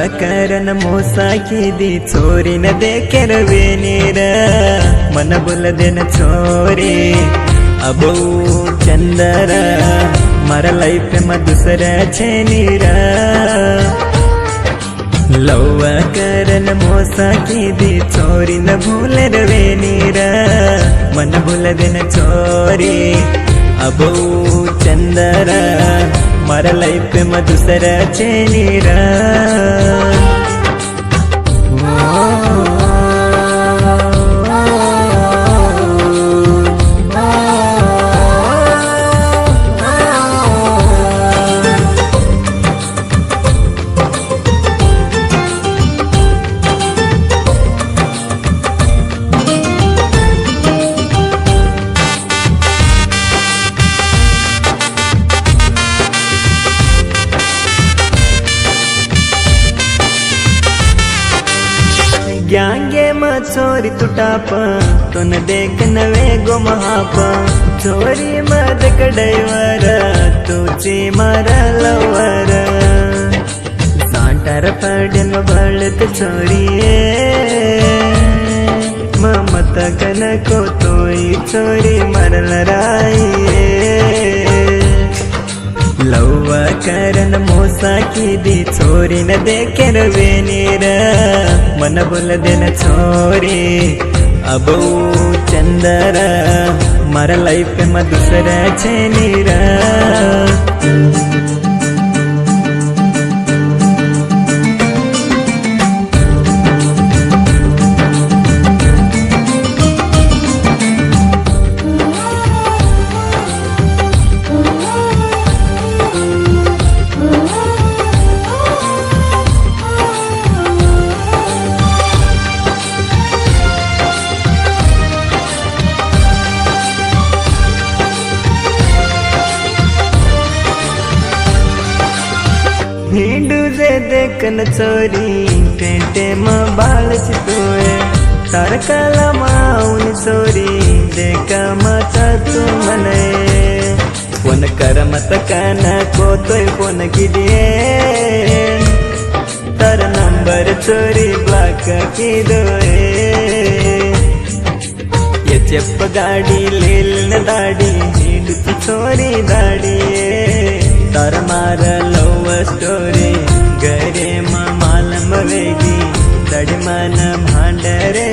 करन मोसा कीदी छोरी न देखेर वेनीर मन बोल देन छोरी अबो चंदर मारा लाइफ में दूसरा छेनीर लव करन मोसा कीदी छोरी न भूले वेनीर मन बोल देन छोरी अबो चंदर मारा लाइफ में दूसरा छेनीरा ग्यांगे म छोरी तुटाप तो न देख नवे गो महाप छोरी मद कड़वर तुझी मारा लवर सांटार पड़न बलत छोरी ममत कन को तोई छोरी मरल राई लव करन मोसा कीदी छोरी न देखेर वेनीर मन बोल देन छोरी अबो चंदर मारा लाइफ में दूसरा छेनीर हिंडू जे देखन छोरी टेंटे म बाल चितोए तारकाला माउन छोरी देखा माता तू मने फोन कर मत काना को तोय फोन कीदिए तार नंबर छोरी ब्लॉक की दोए ये चेप गाड़ी लेल न दाड़ी हिंडू छोरी दाड़ी तार मारा लव स्टोरी घरे मालम वेगी तड़ी मन भांडरे